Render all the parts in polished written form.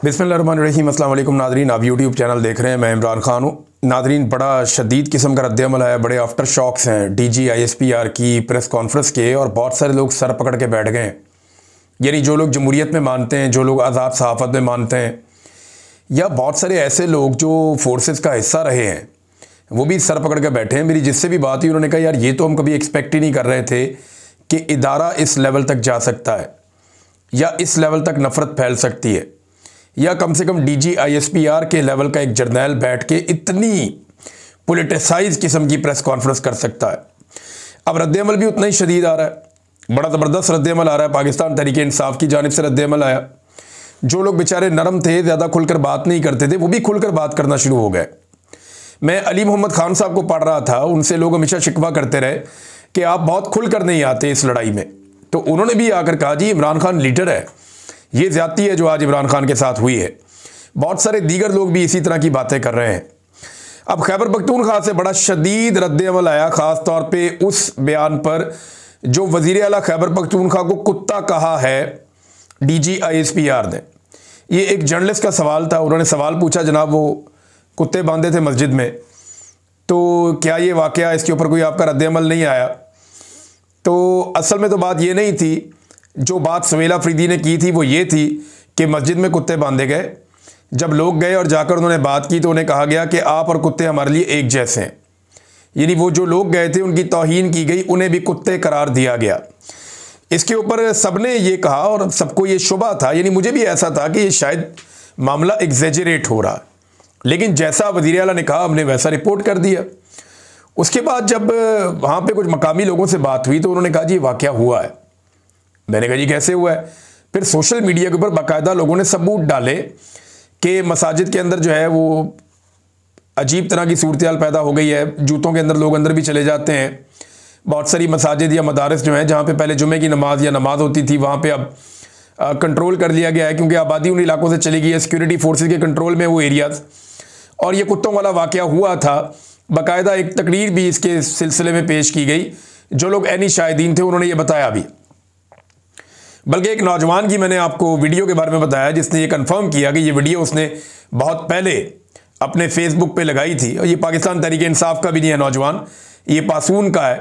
बिस्मिल्लाहिर्रहमानिर्रहीम। अस्सलाम वालेकुम नादरीन, आप यूट्यूब चैनल देख रहे हैं। मैं इमरान खान हूँ। नादरीन, बड़ा शदीद किस्म का रद्द-ए-अमल आया, बड़े आफ्टर शॉक्स हैं DG ISPR की प्रेस कॉन्फ्रेंस के, और बहुत सारे लोग सर पकड़ के बैठ गए हैं। यानी जो लोग जमहूरियत में मानते हैं, जो लोग आज़ाद सहाफ़त में मानते हैं, या बहुत सारे ऐसे लोग जो फोर्सेस का हिस्सा रहे हैं, वो भी सर पकड़ के बैठे हैं। मेरी जिससे भी बात हुई उन्होंने कहा यार ये तो हम कभी एक्सपेक्ट ही नहीं कर रहे थे कि इदारा इस लेवल तक जा सकता है या इस लेवल तक नफ़रत फैल सकती है, या कम से कम DG ISPR के लेवल का एक जर्नैल बैठ के इतनी पोलिटिसाइज किस्म की प्रेस कॉन्फ्रेंस कर सकता है। अब रद्द-ए-अमल भी उतना ही शदीद आ रहा है, बड़ा ज़बरदस्त रद्द-ए-अमल आ रहा है। पाकिस्तान तहरीक इंसाफ की जानिब से रद्द-ए-अमल आया। जो लोग बेचारे नरम थे, ज़्यादा खुलकर बात नहीं करते थे, वो भी खुलकर बात करना शुरू हो गए। मैं अली मोहम्मद खान साहब को पढ़ रहा था, उनसे लोग हमेशा शिकवा करते रहे कि आप बहुत खुलकर नहीं आते इस लड़ाई में। तो उन्होंने भी आकर कहा जी इमरान खान लीडर है, ये ज़्यादती है जो आज इमरान खान के साथ हुई है। बहुत सारे दीगर लोग भी इसी तरह की बातें कर रहे हैं। अब खैबर पख्तूनख्वा से बड़ा शदीद रद्द-ए-अमल आया, ख़ास तौर पे उस बयान पर जो वज़ीर आला खैबर पख्तूनख्वा को कुत्ता कहा है DG ISPR ने। ये एक जर्नलिस्ट का सवाल था, उन्होंने सवाल पूछा, जनाब वो कुत्ते बांधे थे मस्जिद में, तो क्या ये वाक़या, इसके ऊपर कोई आपका रद्द-ए-अमल नहीं आया? तो असल में तो बात ये नहीं थी। जो बात सवेला अफरीदी ने की थी वो ये थी कि मस्जिद में कुत्ते बांधे गए। जब लोग गए और जाकर उन्होंने बात की तो उन्हें कहा गया कि आप और कुत्ते हमारे लिए एक जैसे हैं। यानी वो जो लोग गए थे उनकी तौहीन की गई, उन्हें भी कुत्ते करार दिया गया। इसके ऊपर सबने ये कहा और सबको ये शुबा था, यानी मुझे भी ऐसा था कि ये शायद मामला एग्जेजरेट हो रहा, लेकिन जैसा वज़ीर आला ने कहा हमने वैसा रिपोर्ट कर दिया। उसके बाद जब वहाँ पे कुछ मकामी लोगों से बात हुई तो उन्होंने कहा जी वाक़या हुआ है। मैंने कहा जी कैसे हुआ है? फिर सोशल मीडिया के ऊपर बाकायदा लोगों ने सबूत डाले कि मसाजिद के अंदर जो है वो अजीब तरह की सूरत हाल पैदा हो गई है। जूतों के अंदर लोग अंदर भी चले जाते हैं। बहुत सारी मसाजिद या मदारस जो हैं, जहाँ पे पहले जुमे की नमाज या नमाज होती थी, वहाँ पे अब कंट्रोल कर लिया गया है, क्योंकि आबादी उन इलाकों से चली गई है, सिक्योरिटी फोर्सेज के कंट्रोल में वो एरियाज़। और ये कुत्तों वाला वाक़या हुआ था। बाकायदा एक तकरीर भी इसके सिलसिले में पेश की गई। जो लोग ऐनी शाहिदीन थे उन्होंने ये बताया भी। बल्कि एक नौजवान की मैंने आपको वीडियो के बारे में बताया जिसने ये कंफर्म किया कि ये वीडियो उसने बहुत पहले अपने फेसबुक पे लगाई थी, और ये पाकिस्तान तहरीक इंसाफ का भी नहीं है नौजवान, ये पासून का है।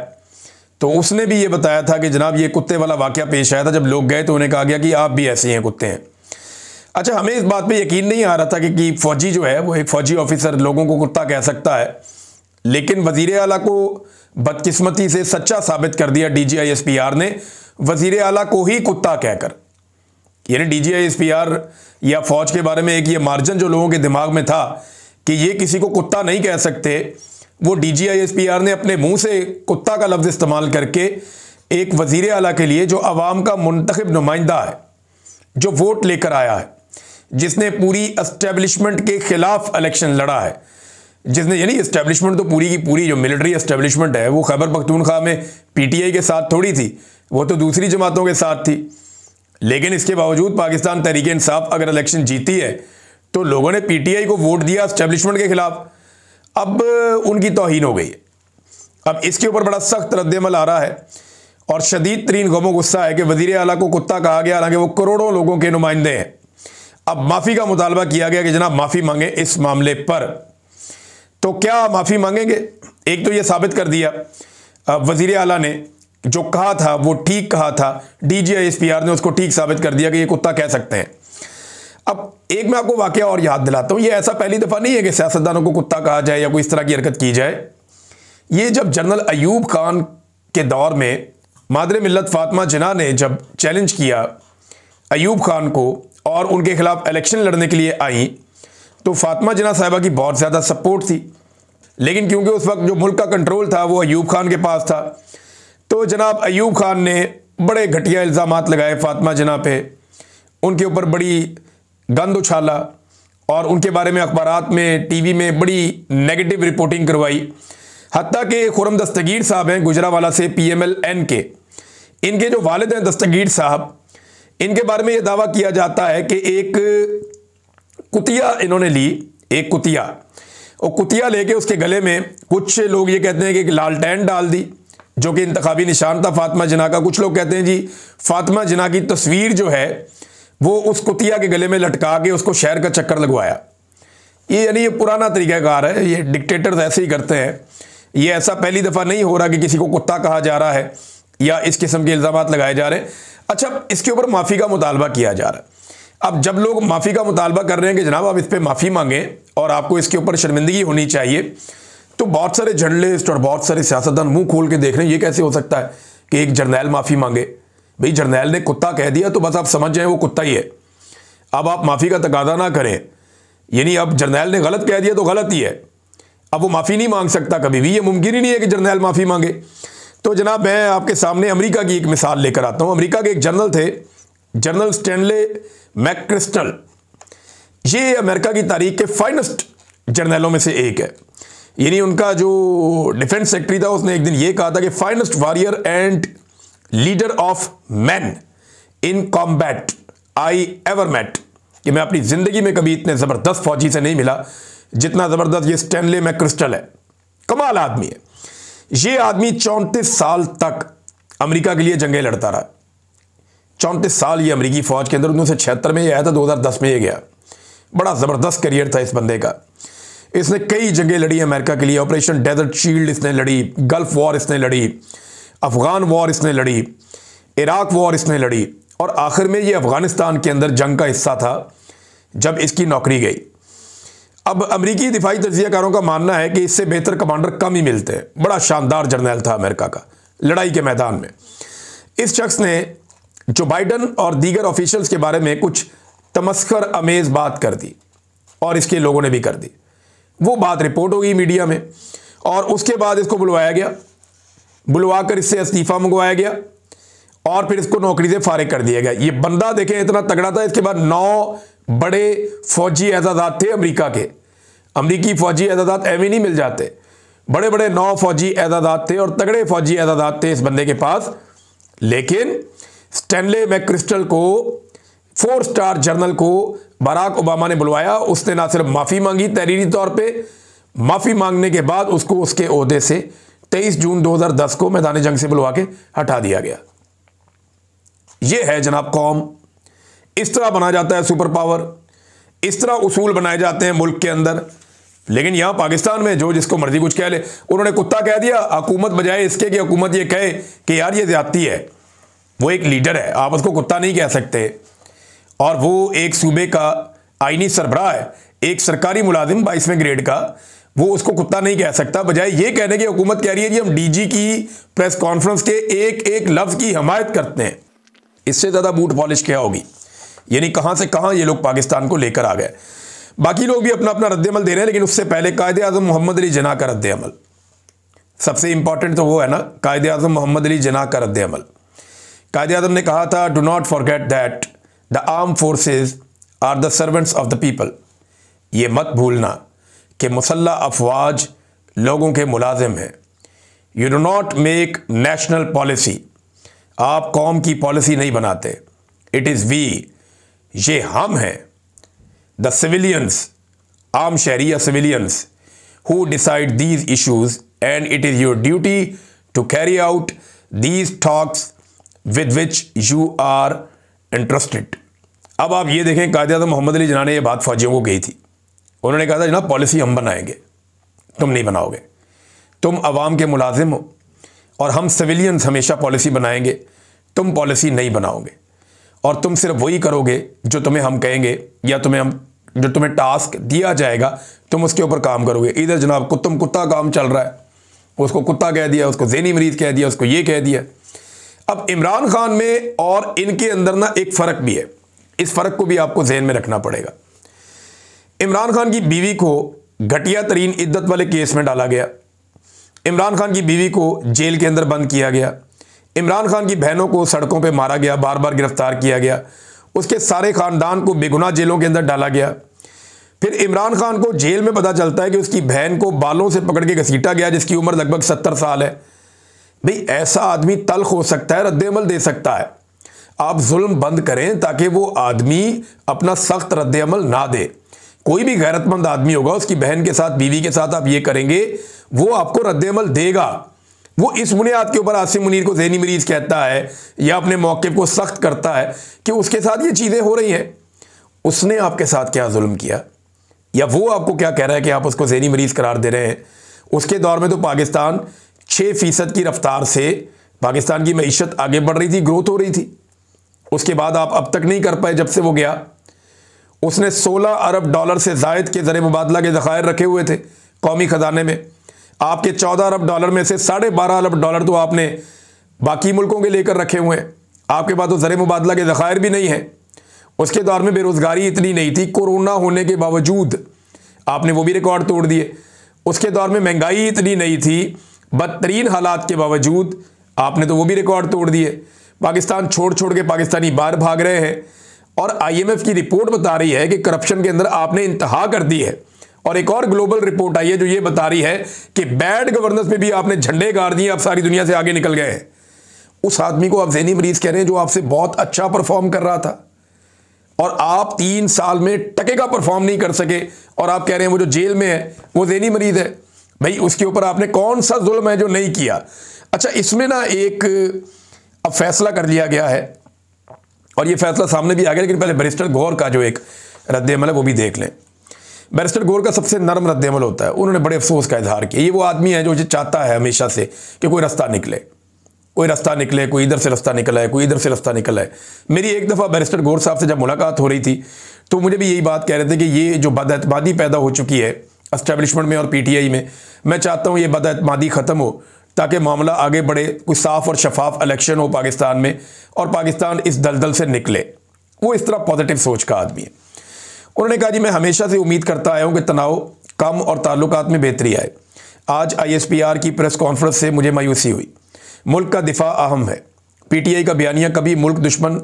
तो उसने भी ये बताया था कि जनाब ये कुत्ते वाला वाक़या पेश आया था। जब लोग गए तो उन्हें कहा गया कि आप भी ऐसे हैं, कुत्ते हैं। अच्छा, हमें इस बात पे यकीन नहीं आ रहा था कि फ़ौजी जो है वो एक फ़ौजी ऑफिसर लोगों को कुत्ता कह सकता है, लेकिन वज़ीर आला को बदकिस्मती से सच्चा साबित कर दिया DG ISPR ने, वज़ीर आला को ही कुत्ता कहकर। यानी DG ISPR या फ़ौज के बारे में एक ये मार्जिन जो लोगों के दिमाग में था कि ये किसी को कुत्ता नहीं कह सकते, वो DG ISPR ने अपने मुंह से कुत्ता का लफ्ज़ इस्तेमाल करके एक वज़ीर आला के लिए जो अवाम का मुंतखब नुमाइंदा है, जो वोट लेकर आया है, जिसने पूरी एस्टेब्लिशमेंट के ख़िलाफ़ इलेक्शन लड़ा है, जिसने, यानी एस्टेब्लिशमेंट तो पूरी की पूरी जो मिलिट्री एस्टेब्लिशमेंट है वो खैबर पख्तूनख्वा में PTI के साथ थोड़ी थी, वो तो दूसरी जमातों के साथ थी। लेकिन इसके बावजूद पाकिस्तान तहरीक इंसाफ अगर इलेक्शन जीती है तो लोगों ने PTI को वोट दिया एस्टेब्लिशमेंट के खिलाफ। अब उनकी तौहीन हो गई है। अब इसके ऊपर बड़ा सख्त रद्द-ए-अमल आ रहा है और शदीद तरीन गम गुस्सा है कि वज़ीर आला को कुत्ता कहा गया, हालांकि वो करोड़ों लोगों के नुमाइंदे हैं। अब माफ़ी का मुतालबा किया गया कि जनाब माफ़ी मांगे इस मामले पर। तो क्या माफ़ी मांगेंगे? एक तो ये साबित कर दिया वज़ीर आला ने जो कहा था वो ठीक कहा था, DG ISPR ने उसको ठीक साबित कर दिया कि ये कुत्ता कह सकते हैं। अब एक मैं आपको वाक़या और याद दिलाता हूँ, ये ऐसा पहली दफ़ा नहीं है कि सियासतदानों को कुत्ता कहा जाए या कोई इस तरह की हरकत की जाए। ये जब जनरल अयूब खान के दौर में मादरे मिल्लत फातिमा जिन्ना ने जब चैलेंज किया अयूब खान को और उनके खिलाफ इलेक्शन लड़ने के लिए आई, तो फातिमा जिन्ना साहिबा की बहुत ज़्यादा सपोर्ट थी। लेकिन क्योंकि उस वक्त जो मुल्क का कंट्रोल था वो अयूब खान के पास था, तो जनाब अयूब खान ने बड़े घटिया इल्ज़ामात लगाए फातिमा जिन्ना पे, उनके ऊपर बड़ी गंद उछाला और उनके बारे में अखबारात में, TV में बड़ी नेगेटिव रिपोर्टिंग करवाई। हत्ता कि खुर्रम दस्तगीर साहब हैं गुजरावाला से PMLN के, इनके जो वालिद हैं दस्तगीर साहब, इनके बारे में ये दावा किया जाता है कि एक कुतिया इन्होंने ली, एक कुतिया, और कुतिया लेके उसके गले में कुछ लोग ये कहते हैं कि एक लालटेन डाल दी, जो कि इंतखाबी निशान था फातिमा जिन्ना का। कुछ लोग कहते हैं जी फातिमा जिन्ना की तस्वीर जो है वो उस कुतिया के गले में लटका के उसको शहर का चक्कर लगवाया। ये यानी ये पुराना तरीकाकार है, ये डिक्टेटर्स ऐसे ही करते हैं। ये ऐसा पहली दफ़ा नहीं हो रहा कि किसी को कुत्ता कहा जा रहा है या इस किस्म के इल्ज़ामात लगाए जा रहे हैं। अच्छा, इसके ऊपर माफ़ी का मुतालबा किया जा रहा है। अब जब लोग माफ़ी का मुतालबा कर रहे हैं कि जनाब आप इस पर माफ़ी मांगें और आपको इसके ऊपर शर्मिंदगी होनी चाहिए, तो बहुत सारे जर्नलिस्ट और बहुत सारे सियासतदान मुंह खोल के देख रहे हैं ये कैसे हो सकता है कि एक जर्नैल माफ़ी मांगे। भाई जर्नैल ने कुत्ता कह दिया तो बस आप समझ जाएं वो कुत्ता ही है। अब आप माफ़ी का तकादा ना करें, यानी अब जर्नैल ने गलत कह दिया तो गलत ही है, अब वो माफ़ी नहीं मांग सकता कभी भी। ये मुमकिन ही नहीं है कि जर्नैल माफ़ी मांगे। तो जनाब मैं आपके सामने अमेरिका की एक मिसाल लेकर आता हूँ। अमेरिका के एक जनरल थे, जनरल स्टैनले मैकक्रिस्टल। ये अमेरिका की तारीख के फाइनेस्ट जर्नैलों में से एक है। यानी उनका जो डिफेंस सेक्रेटरी था उसने एक दिन ये कहा था कि finest warrior and leader of man in combat I ever met, कि मैं अपनी ज़िंदगी में कभी इतने ज़बरदस्त फौजी से नहीं मिला जितना ज़बरदस्त ये स्टैनले मैकक्रिस्टल है। कमाल आदमी है ये आदमी। 34 साल तक अमेरिका के लिए जंगें लड़ता रहा। 34 साल ये अमेरिकी फ़ौज के अंदर। 1976 में ये आया था, 2010 में ये गया। बड़ा ज़बरदस्त करियर था इस बंदे का। इसने कई जंगें लड़ी अमेरिका के लिए। ऑपरेशन डेजर्ट शील्ड इसने लड़ी, गल्फ वॉर इसने लड़ी, अफ़गान वॉर इसने लड़ी, इराक वॉर इसने लड़ी, और आखिर में ये अफ़गानिस्तान के अंदर जंग का हिस्सा था जब इसकी नौकरी गई। अब अमेरिकी दिफाई तज्ज़ियाकारों का मानना है कि इससे बेहतर कमांडर कम ही मिलते हैं। बड़ा शानदार जर्नैल था अमेरिका का लड़ाई के मैदान में। इस शख्स ने जो बाइडन और दीगर ऑफिशियल्स के बारे में कुछ तमस्खर अमेज़ बात कर दी, और इसके लोगों ने भी कर दी। वो बात रिपोर्ट हो गई मीडिया में, और उसके बाद इसको बुलवाया गया, बुलवाकर इससे इस्तीफ़ा मंगवाया गया, और फिर इसको नौकरी से फारिग कर दिया गया। ये बंदा देखें इतना तगड़ा था। इसके बाद 9 बड़े फौजी एजाज़ात थे अमेरिका के। अमेरिकी फौजी एजाज़ात एवं नहीं मिल जाते। बड़े बड़े 9 फौजी एजाज़ात थे और तगड़े फौजी एजाज़ात थे इस बंदे के पास। लेकिन स्टैनले मैकक्रिस्टल को, 4 स्टार जनरल को बराक ओबामा ने बुलवाया। उसने ना सिर्फ माफ़ी मांगी तहरीरी तौर पे, माफ़ी मांगने के बाद उसको उसके ओहदे से 23 जून 2010 को मैदान जंग से बुलवा के हटा दिया गया। यह है जनाब कौम। इस तरह बना जाता है सुपर पावर, इस तरह उसूल बनाए जाते हैं मुल्क के अंदर। लेकिन यहां पाकिस्तान में जो जिसको मर्जी कुछ कह ले। उन्होंने कुत्ता कह दिया, हुकूमत बजाय इसके कि हुकूमत ये कहे कि यार ये ज्यादती है। वो एक लीडर है, आप उसको कुत्ता नहीं कह सकते। और वो एक सूबे का आईनी सरबराह है, एक सरकारी मुलाजिम 22वें ग्रेड का, वो उसको कुत्ता नहीं कह सकता। बजाय ये कहने की हुकूमत कह रही है कि हम डीजी की प्रेस कॉन्फ्रेंस के एक एक लफ्ज़ की हिमायत करते हैं। इससे ज़्यादा बूट पॉलिश क्या होगी। यानी कहाँ से कहाँ ये लोग पाकिस्तान को लेकर आ गए। बाकी लोग भी अपना अपना रद्द-ए-अमल दे रहे हैं, लेकिन उससे पहले कायदे आज़म मोहम्मद अली जिन्ना का रद्द-ए-अमल सबसे इंपॉर्टेंट तो वो है ना। कायदे आज़म मोहम्मद अली जिन्ना का रद्द-ए-अमल। कायदे आज़म ने कहा था, do not forget that the armed forces are the servants of the people. ये मत भूलना कि मुसल्लह अफवाज लोगों के मुलाजिम हैं। You do not make national policy. आप कौम की पॉलिसी नहीं बनाते। इट इज़ वी, ये हम हैं, द सिविलियंस, आम शहरी या civilians, who decide these issues, and it is your duty to carry out these talks with which you are interested. अब आप ये देखें, कायदे आज़म मोहम्मद अली जिन्ना ने यह बात फौजियों को कही थी। उन्होंने कहा था जनाब पॉलिसी हम बनाएंगे, तुम नहीं बनाओगे। तुम अवाम के मुलाजिम हो और हम सिविलियंस हमेशा पॉलिसी बनाएंगे, तुम पॉलिसी नहीं बनाओगे। और तुम सिर्फ वही करोगे जो तुम्हें हम कहेंगे, या जो तुम्हें टास्क दिया जाएगा तुम उसके ऊपर काम करोगे। इधर जनाब तुम कुत्ता काम चल रहा है, उसको कुत्ता कह दिया, उसको ज़हनी मरीज कह दिया, उसको ये कह दिया। अब इमरान खान में और इनके अंदर ना एक फ़र्क भी है। इस फ़र्क को भी आपको जहन में रखना पड़ेगा। इमरान खान की बीवी को घटिया तरीन इद्दत वाले केस में डाला गया। इमरान खान की बीवी को जेल के अंदर बंद किया गया। इमरान खान की बहनों को सड़कों पे मारा गया, बार बार गिरफ्तार किया गया। उसके सारे ख़ानदान को बेगुनाह जेलों के अंदर डाला गया। फिर इमरान खान को जेल में पता चलता है कि उसकी बहन को बालों से पकड़ के घसीटा गया, जिसकी उम्र लगभग 70 साल है। भाई ऐसा आदमी तल्ख हो सकता है, रद्द-ए-अमल दे सकता है। आप जुल्म बंद करें ताकि वो आदमी अपना सख्त रद्द-ए-अमल ना दे। कोई भी गैरतमंद आदमी होगा, उसकी बहन के साथ, बीवी के साथ आप ये करेंगे, वो आपको रद्द-ए-अमल देगा। वो इस बुनियाद के ऊपर आसिम मुनीर को ज़हनी मरीज कहता है या अपने मौक़िफ़ को सख्त करता है कि उसके साथ ये चीज़ें हो रही हैं। उसने आपके साथ क्या जुल्म किया, या वो आपको क्या कह रहा है कि आप उसको ज़हनी मरीज करार दे रहे हैं? उसके दौर में तो पाकिस्तान 6% की रफ्तार से पाकिस्तान की मईशत आगे बढ़ रही थी, ग्रोथ हो रही थी। उसके बाद आप अब तक नहीं कर पाए जब से वो गया। उसने 16 अरब डॉलर से ज़ायद के ज़र मुबादला के ज़खायर रखे हुए थे कौमी ख़जाने में। आपके 14 अरब डॉलर में से 12.5 अरब डॉलर तो आपने बाकी मुल्कों के लेकर रखे हुए हैं। आपके पास तो ज़र मुबादला के ज़खायर भी नहीं है। उसके दौर में बेरोज़गारी इतनी नहीं थी, कोरोना होने के बावजूद आपने वो भी रिकॉर्ड तोड़ दिए। उसके दौर में महंगाई इतनी नहीं थी, बदतरीन हालात के बावजूद आपने तो वो भी रिकॉर्ड तोड़ दिए। पाकिस्तान छोड़ छोड़ के पाकिस्तानी बाहर भाग रहे हैं और IMF की रिपोर्ट बता रही है कि करप्शन के अंदर आपने इंतहा कर दी है। और एक और ग्लोबल रिपोर्ट आई है जो ये बता रही है कि बैड गवर्नेंस में भी आपने झंडे गाड़ दिए, आप सारी दुनिया से आगे निकल गए हैं। उस आदमी को आप ज़हनी मरीज कह रहे हैं जो आपसे बहुत अच्छा परफॉर्म कर रहा था, और आप 3 साल में टके का परफॉर्म नहीं कर सके, और आप कह रहे हैं वो जो जेल में है वो ज़हनी मरीज है। भाई उसके ऊपर आपने कौन सा जुल्म है जो नहीं किया? अच्छा, इसमें ना एक अब फैसला कर लिया गया है और ये फैसला सामने भी आ गया, लेकिन पहले बैरिस्टर गौर का जो एक रद्द-ए-अमल है वो भी देख लें। बैरिस्टर गौर का सबसे नरम रद्द-ए-अमल होता है। उन्होंने बड़े अफसोस का इजहार किया। ये वो आदमी है जो चाहता है हमेशा से कि कोई रास्ता निकले, कोई रास्ता निकले, कोई इधर से रास्ता निकला है, कोई इधर से रास्ता निकला है। मेरी एक दफ़ा बैरिस्टर गौर साहब से जब मुलाकात हो रही थी तो मुझे भी यही बात कह रहे थे कि ये जो बदअतमादी पैदा हो चुकी है एस्टेब्लिशमेंट में और PTI में, मैं चाहता हूँ ये बदअतमादी ख़त्म हो ताकि मामला आगे बढ़े, कोई साफ़ और शफाफ इलेक्शन हो पाकिस्तान में और पाकिस्तान इस दलदल से निकले। वो इस तरह पॉजिटिव सोच का आदमी है। उन्होंने कहा जी मैं हमेशा से उम्मीद करता आया हूँ कि तनाव कम और ताल्लुकात में बेहतरी आए। आज ISPR की प्रेस कॉन्फ्रेंस से मुझे मायूसी हुई। मुल्क का दिफा अहम है। PTI का बयानिया कभी मुल्क दुश्मन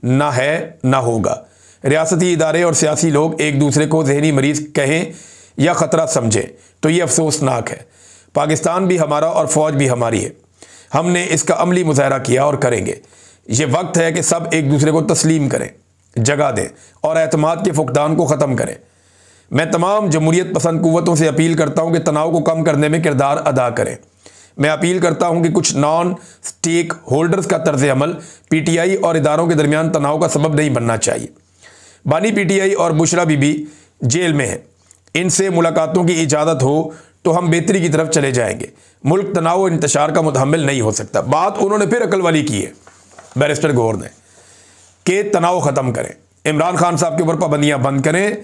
ना है ना होगा। रियासती इदारे और सियासी लोग एक दूसरे को ज़हनी मरीज कहें या ख़तरा समझें तो ये अफसोसनाक है। पाकिस्तान भी हमारा और फ़ौज भी हमारी है। हमने इसका अमली मुज़ाहरा किया और करेंगे। ये वक्त है कि सब एक दूसरे को तस्लीम करें, जगह दें और एतमाद के फुकदान को ख़त्म करें। मैं तमाम जमहूरियत पसंद कुव्वतों से अपील करता हूँ कि तनाव को कम करने में किरदार अदा करें। मैं अपील करता हूँ कि कुछ नॉन स्टेक होल्डर्स का तर्ज अमल PTI और इदारों के दरमियान तनाव का सबब नहीं बनना चाहिए। बानी PTI और बुशरा बीबी जेल में हैं। इनसे मुलाकातों की इजाज़त हो तो हम बेहतरी की तरफ चले जाएंगे। मुल्क तनाव और इंतशार का मुतहम्मिल नहीं हो सकता। बात उन्होंने फिर अकल वाली की है बैरिस्टर गौर ने कि तनाव ख़त्म करें, इमरान खान साहब के ऊपर पाबंदियाँ बंद करें,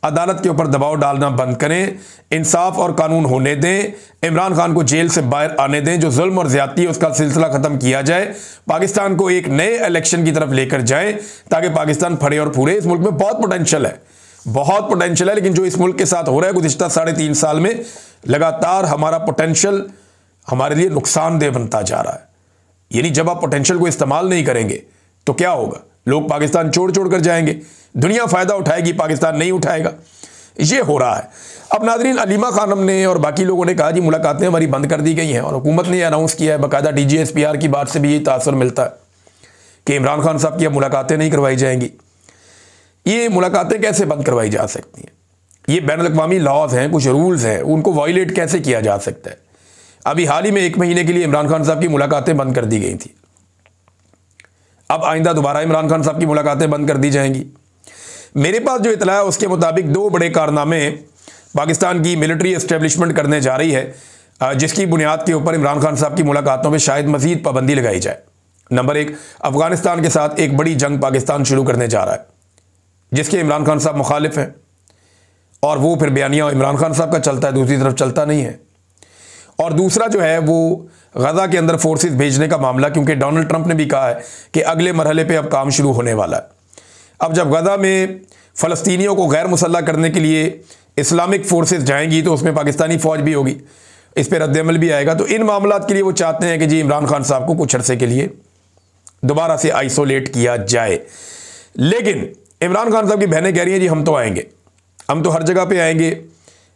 अदालत के ऊपर दबाव डालना बंद करें, इंसाफ और कानून होने दें, इमरान खान को जेल से बाहर आने दें, जो जुल्म और ज़्यादती है उसका सिलसिला ख़त्म किया जाए, पाकिस्तान को एक नए इलेक्शन की तरफ लेकर जाएं ताकि पाकिस्तान फड़े और फूले। इस मुल्क में बहुत पोटेंशियल है, बहुत पोटेंशियल है, लेकिन जो इस मुल्क के साथ हो रहा है गुज़िश्ता 3.5 साल में लगातार हमारा पोटेंशियल हमारे लिए नुकसानदेह बनता जा रहा है। यानी जब आप पोटेंशियल को इस्तेमाल नहीं करेंगे तो क्या होगा? लोग पाकिस्तान छोड़ छोड़ कर जाएंगे, दुनिया फ़ायदा उठाएगी, पाकिस्तान नहीं उठाएगा। ये हो रहा है। अब नाज़रीन, अलीमा खानम ने और बाकी लोगों ने कहा जी मुलाकातें हमारी बंद कर दी गई हैं, और हुकूमत ने अनाउंस किया है, बाकायदा DGSPR की बात से भी यही तासुर मिलता है कि इमरान खान साहब की अब मुलाकातें नहीं करवाई जाएंगी। ये मुलाकातें कैसे बंद करवाई जा सकती हैं? ये बैनुल-अक़वामी लॉज हैं, कुछ रूल्स हैं, उनको वायलेट कैसे किया जा सकता है? अभी हाल ही में 1 महीने के लिए इमरान खान साहब की मुलाकातें बंद कर दी गई थी। अब आइंदा दोबारा इमरान खान साहब की मुलाकातें बंद कर दी जाएंगी। मेरे पास जो इतला है उसके मुताबिक 2 बड़े कारनामे पाकिस्तान की मिलिट्री एस्टेब्लिशमेंट करने जा रही है, जिसकी बुनियाद के ऊपर इमरान खान साहब की मुलाकातों में शायद मज़ीद पाबंदी लगाई जाए। नंबर 1, अफ़गानिस्तान के साथ एक बड़ी जंग पाकिस्तान शुरू करने जा रहा है, जिसके इमरान खान साहब मुखालिफ हैं, और वो फिर बयानिया इमरान खान साहब का चलता है, दूसरी तरफ चलता नहीं है। और दूसरा जो है वो गज़ा के अंदर फोर्सेस भेजने का मामला, क्योंकि डोनाल्ड ट्रंप ने भी कहा है कि अगले मरहले पे अब काम शुरू होने वाला है। अब जब गज़ा में फ़लस्तीनियों को गैर मुसल्लह करने के लिए इस्लामिक फोर्सेस जाएंगी तो उसमें पाकिस्तानी फ़ौज भी होगी, इस पर रद्द-ए-अमल भी आएगा। तो इन मामलात के लिए वो चाहते हैं कि जी इमरान खान साहब को कुछ अरसे के लिए दोबारा से आइसोलेट किया जाए। लेकिन इमरान खान साहब की बहनें कह रही हैं जी हम तो आएंगे, हम तो हर जगह पर आएंगे,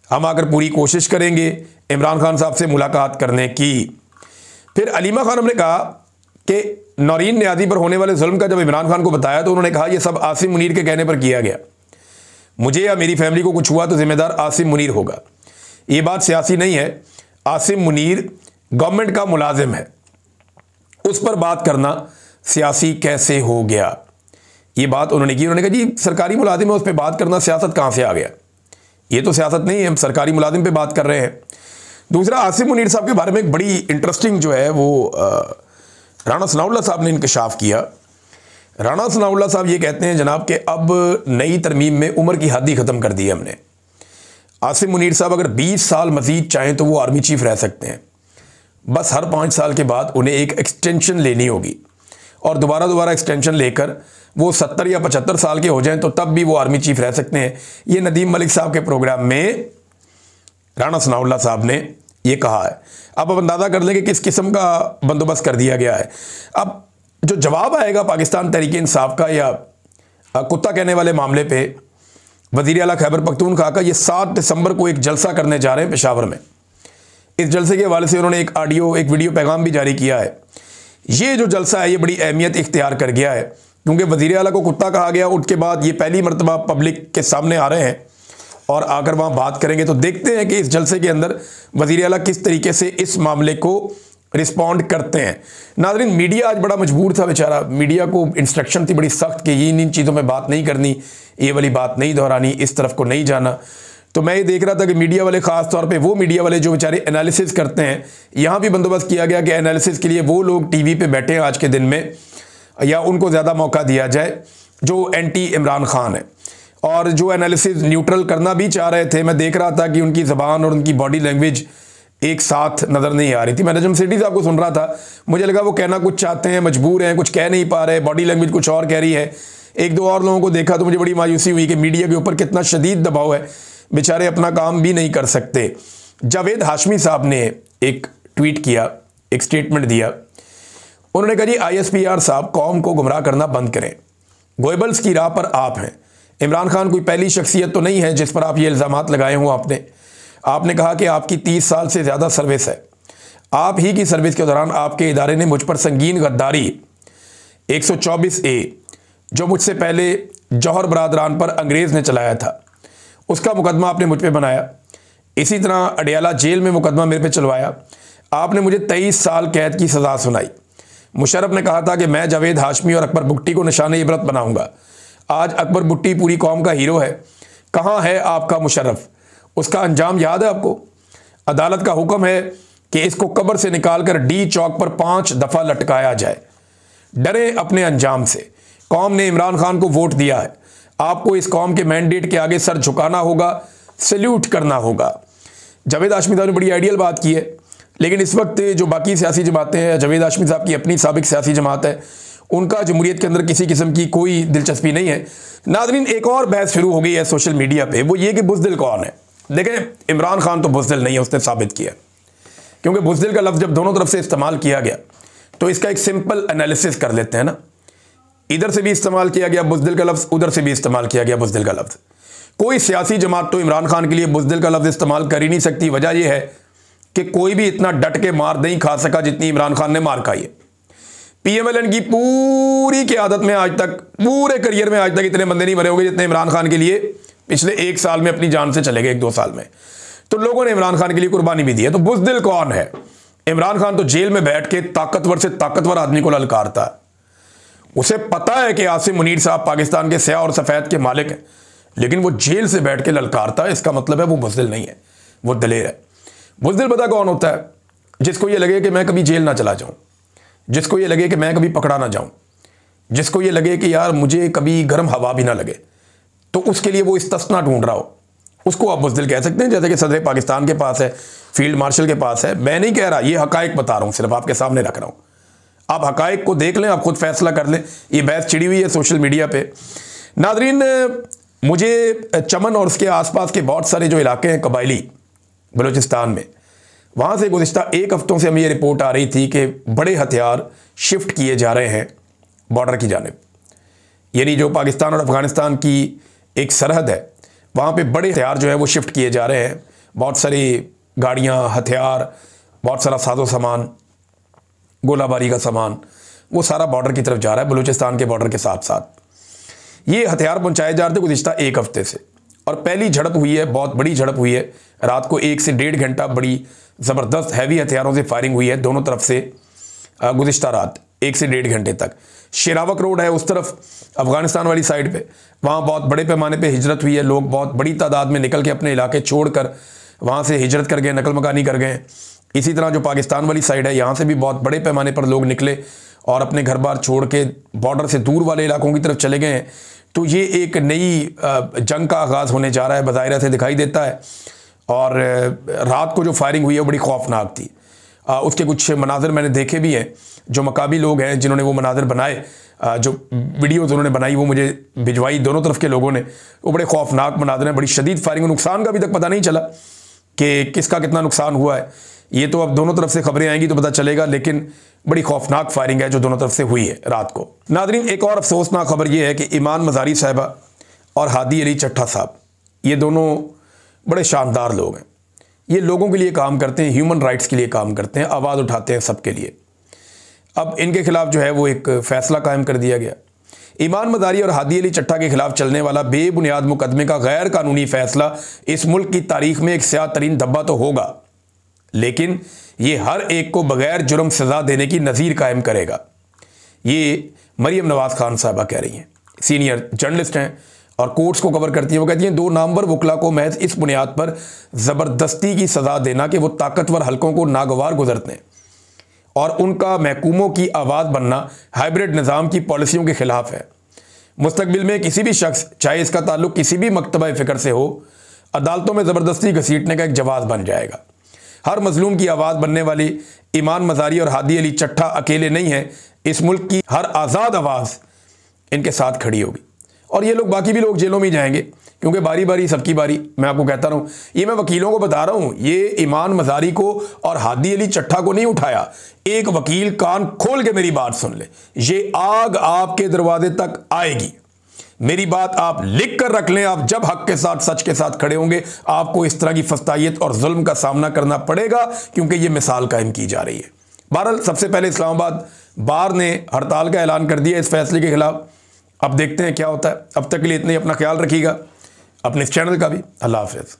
हम आकर पूरी कोशिश करेंगे इमरान खान साहब से मुलाकात करने की। फिर अलीमा खानम ने कहा कि नौरीन न्याजी पर होने वाले जुल्म का जब इमरान खान को बताया तो उन्होंने कहा यह सब आसिम मुनीर के कहने पर किया गया, मुझे या मेरी फैमिली को कुछ हुआ तो जिम्मेदार आसिम मुनीर होगा। ये बात सियासी नहीं है। आसिम मुनीर गवर्नमेंट का मुलाजिम है, उस पर बात करना सियासी कैसे हो गया? ये बात उन्होंने की। उन्होंने कहा जी सरकारी मुलाजिम है, उस पर बात करना सियासत कहाँ से आ गया? ये तो सियासत नहीं है, हम सरकारी मुलाजिम पे बात कर रहे हैं। दूसरा, आसिम मुनीर साहब के बारे में एक बड़ी इंटरेस्टिंग जो है वो राणा सनाउल्लाह साहब ने इंकशाफ किया। राणा सनाउल्लाह साहब ये कहते हैं जनाब कि अब नई तरमीम में उम्र की हद ही ख़त्म कर दी है हमने। आसिम मुनीर साहब अगर 20 साल मज़ीद चाहें तो वो आर्मी चीफ रह सकते हैं, बस हर 5 साल के बाद उन्हें एक एक्सटेंशन लेनी होगी और दोबारा एक्सटेंशन लेकर वो 70 या 75 साल के हो जाएं तो तब भी वो आर्मी चीफ रह सकते हैं। ये नदीम मलिक साहब के प्रोग्राम में राणा सनाउल्लाह साहब ने ये कहा है। अब अंदाज़ा कर लें कि किस किस्म का बंदोबस्त कर दिया गया है। अब जो जवाब आएगा पाकिस्तान तहरीक इंसाफ का या कुत्ता कहने वाले मामले पे, वज़ीर आला खैबर पख्तूनख्वा का ये 7 दिसंबर को एक जलसा करने जा रहे हैं पेशावर में। इस जलसे के हवाले से उन्होंने एक वीडियो पैगाम भी जारी किया है। ये जो जलसा है ये बड़ी अहमियत इख्तियार कर गया है क्योंकि वज़ीर आला को कुत्ता कहा गया, उसके बाद ये पहली मरतबा पब्लिक के सामने आ रहे हैं और आकर वहाँ बात करेंगे। तो देखते हैं कि इस जलसे के अंदर वज़ीर आला किस तरीके से इस मामले को रिस्पॉन्ड करते हैं। नाज़रीन, मीडिया आज बड़ा मजबूर था बेचारा। मीडिया को इंस्ट्रक्शन थी बड़ी सख्त कि ये इन चीज़ों में बात नहीं करनी, ये वाली बात नहीं दोहरानी, इस तरफ को नहीं जाना। तो मैं ये देख रहा था कि मीडिया वाले ख़ास तौर पे वो मीडिया वाले जो बेचारे एनालिसिस करते हैं, यहाँ भी बंदोबस्त किया गया कि एनालिसिस के लिए वो लोग टीवी पे बैठे हैं आज के दिन में या उनको ज़्यादा मौका दिया जाए जो एंटी इमरान खान है। और जो एनालिसिस न्यूट्रल करना भी चाह रहे थे, मैं देख रहा था कि उनकी ज़बान और उनकी बॉडी लैंग्वेज एक साथ नज़र नहीं आ रही थी। मैं नजम सेठी साहब को सुन रहा था, मुझे लगा वो कहना कुछ चाहते हैं, मजबूर हैं, कुछ कह नहीं पा रहे, बॉडी लैंग्वेज कुछ और कह रही है। एक दो और लोगों को देखा तो मुझे बड़ी मायूसी हुई कि मीडिया के ऊपर कितना शदीद दबाव है, बेचारे अपना काम भी नहीं कर सकते। जावेद हाशमी साहब ने एक ट्वीट किया, एक स्टेटमेंट दिया। उन्होंने कहा जी ISPR साहब कौम को गुमराह करना बंद करें, गोएबल्स की राह पर आप हैं। इमरान खान कोई पहली शख्सियत तो नहीं है जिस पर आप ये इल्ज़ामात लगाए हों। आपने कहा कि आपकी 30 साल से ज़्यादा सर्विस है, आप ही की सर्विस के दौरान आपके इदारे ने मुझ पर संगीन गद्दारी 124A जो मुझसे पहले जौहर बरादरान पर अंग्रेज़ ने चलाया था, उसका मुकदमा आपने मुझ पर बनाया। इसी तरह अडियाला जेल में मुकदमा मेरे पे चलवाया, आपने मुझे 23 साल कैद की सज़ा सुनाई। मुशर्रफ ने कहा था कि मैं जावेद हाशमी और अकबर बुट्टी को निशाने इबरत बनाऊंगा। आज अकबर बुट्टी पूरी कौम का हीरो है, कहाँ है आपका मुशर्रफ? उसका अंजाम याद है आपको? अदालत का हुक्म है कि इसको कब्र से निकालकर डी चौक पर 5 दफ़ा लटकाया जाए। डरे अपने अंजाम से। कौम ने इमरान खान को वोट दिया है, आपको इस कौम के मैंडेट के आगे सर झुकाना होगा, सल्यूट करना होगा। जावेद हाशमी साहब ने बड़ी आइडियल बात की है, लेकिन इस वक्त जो बाकी सियासी जमातें हैं, जावेद हाशमी साहब की अपनी साबिक सियासी जमात है, उनका जमहूरियत के अंदर किसी किस्म की कोई दिलचस्पी नहीं है। नाज़रीन, एक और बहस शुरू हो गई है सोशल मीडिया पे, वो ये कि बुज़दिल कौन है। देखें, इमरान खान तो बुज़दिल नहीं है, उसने साबित किया। क्योंकि बुज़दिल का लफ्ज़ जब दोनों तरफ से इस्तेमाल किया गया तो इसका एक सिंपल एनालिसिस कर लेते हैं ना। इधर से भी इस्तेमाल किया गया बुज़दिल का लफ्ज़, उधर से भी इस्तेमाल किया गया बुज़दिल का लफ्ज़। कोई सियासी जमात तो इमरान खान के लिए बुज़दिल का लफ्ज़ इस्तेमाल कर ही नहीं सकती। वजह यह है कि कोई भी इतना डट के मार नहीं खा सका जितनी इमरान खान ने मार खाई है। PMLN की पूरी क़यादत में आज तक, पूरे करियर में आज तक इतने बंदे नहीं मरे होंगे जितने इमरान खान के लिए पिछले 1 साल में अपनी जान से चले गए, 1-2 साल में। तो लोगों ने इमरान खान के लिए कुर्बानी भी दी है। तो बुज़दिल कौन है? इमरान खान तो जेल में बैठ के ताकतवर से ताकतवर आदमी को ललकारता है। उसे पता है कि आसिम मुनीर साहब पाकिस्तान के स्याह और सफ़ेद के मालिक हैं, लेकिन वो जेल से बैठ के ललकारता है। इसका मतलब है वो बुज़दिल नहीं है, वो दलेर है। बुज़दिल पता कौन होता है? जिसको ये लगे कि मैं कभी जेल ना चला जाऊं, जिसको ये लगे कि मैं कभी पकड़ा ना जाऊं, जिसको ये लगे कि यार मुझे कभी गर्म हवा भी ना लगे, तो उसके लिए वो इस्तिस्ना ढूंढ रहा हो, उसको आप बुज़दिल कह सकते हैं। जैसे कि सदर पाकिस्तान के पास है, फील्ड मार्शल के पास है। मैं नहीं कह रहा, ये हकायक बता रहा हूँ, सिर्फ आपके सामने रख रहा हूँ। आप हकायक को देख लें, आप खुद फैसला कर लें। ये बहस छिड़ी हुई है सोशल मीडिया पे। नादरीन, मुझे चमन और उसके आसपास के बहुत सारे जो इलाके हैं कबायली बलूचिस्तान में, वहाँ से गुज़िश्ता 1 हफ्तों से हमें ये रिपोर्ट आ रही थी कि बड़े हथियार शिफ्ट किए जा रहे हैं बॉर्डर की जानिब। यानी जो पाकिस्तान और अफ़गानिस्तान की एक सरहद है, वहाँ पे बड़े हथियार जो है वो शिफ्ट किए जा रहे हैं। बहुत सारी गाड़ियाँ, हथियार, बहुत सारा साजो सामान, गोलाबारी का सामान, वो सारा बॉर्डर की तरफ जा रहा है, बलूचिस्तान के बॉर्डर के साथ साथ। ये हथियार पहुँचाए जा रहे थे गुज़िश्ता 1 हफ्ते से। और पहली झड़प हुई है, बहुत बड़ी झड़प हुई है रात को 1 से 1.5 घंटा बड़ी ज़बरदस्त हैवी हथियारों से फायरिंग हुई है दोनों तरफ से गुज़िश्ता रात 1 से 1.5 घंटे तक। शेरावक रोड है उस तरफ अफ़गानिस्तान वाली साइड पे, वहाँ बहुत बड़े पैमाने पे हिजरत हुई है। लोग बहुत बड़ी तादाद में निकल के अपने इलाके छोड़कर वहाँ से हिजरत कर गए, नकल मकानी कर गए। इसी तरह जो पाकिस्तान वाली साइड है, यहाँ से भी बहुत बड़े पैमाने पर लोग निकले और अपने घर बार छोड़ के बॉर्डर से दूर वाले इलाकों की तरफ चले गए हैं। तो ये एक नई जंग का आगाज़ होने जा रहा है, बज़ाहिर ऐसे दिखाई देता है। और रात को जो फायरिंग हुई है वो बड़ी खौफनाक थी। उसके कुछ मनाज़र मैंने देखे भी हैं, जो मकामी लोग हैं जिन्होंने वो मनाज़र बनाए, जो वीडियोज़ उन्होंने बनाई वो मुझे भिजवाई दोनों तरफ के लोगों ने, वो बड़े खौफनाक मनाज़र हैं। बड़ी शदीद फायरिंग, नुकसान का अभी तक पता नहीं चला कि किसका कितना नुकसान हुआ है। ये तो अब दोनों तरफ से खबरें आएंगी तो पता चलेगा, लेकिन बड़ी खौफनाक फायरिंग है जो दोनों तरफ से हुई है रात को। नाज़रीन, एक और अफसोसनाक खबर ये है कि ईमान मज़ारी साहिबा और हादी अली चट्टा साहब, ये दोनों बड़े शानदार लोग हैं। ये लोगों के लिए काम करते हैं, ह्यूमन राइट्स के लिए काम करते हैं, आवाज़ उठाते हैं सबके लिए। अब इनके खिलाफ जो है वो एक फ़ैसला कायम कर दिया गया। ईमान मज़ारी और हादी अली चट्टा के खिलाफ चलने वाला बेबुनियाद मुकदमे का गैर कानूनी फ़ैसला इस मुल्क की तारीख में एक स्याह तरीन धब्बा तो होगा, लेकिन ये हर एक को बगैर जुर्म सज़ा देने की नज़ीर कायम करेगा। ये मरियम नवाज़ खान साहबा कह रही हैं, सीनियर जर्नलिस्ट हैं और कोर्ट्स को कवर करती हैं। वो कहती हैं 2 नामवर वकला को महज इस बुनियाद पर ज़बरदस्ती की सज़ा देना कि वो ताकतवर हलकों को नागवार गुजरते हैं और उनका महकूमों की आवाज़ बनना हाइब्रिड निज़ाम की पॉलिसियों के ख़िलाफ़ है। मुस्तकबिल में किसी भी शख्स, चाहे इसका ताल्लुक किसी भी मकतबा फ़िक्र से हो, अदालतों में ज़बरदस्ती घसीटने का एक जवाज़ बन जाएगा। हर मजलूम की आवाज़ बनने वाली ईमान मज़ारी और हादी अली चट्टा अकेले नहीं हैं। इस मुल्क की हर आज़ाद आवाज़ इनके साथ खड़ी होगी और ये लोग, बाकी भी लोग जेलों में ही जाएंगे, क्योंकि बारी बारी सबकी बारी। मैं आपको कहता रहूँ, ये मैं वकीलों को बता रहा हूँ, ये ईमान मज़ारी को और हादी अली चट्टा को नहीं उठाया। एक वकील कान खोल के मेरी बात सुन ले, ये आग आपके दरवाजे तक आएगी। मेरी बात आप लिख कर रख लें। आप जब हक के साथ, सच के साथ खड़े होंगे, आपको इस तरह की फस्तायत और जुल्म का सामना करना पड़ेगा, क्योंकि ये मिसाल कायम की जा रही है। बहरहाल, सबसे पहले इस्लामाबाद बार ने हड़ताल का ऐलान कर दिया इस फैसले के खिलाफ। अब देखते हैं क्या होता है। अब तक के लिए इतने, अपना ख्याल रखिएगा, अपने इस चैनल का भी। अल्लाह हाफ़िज़।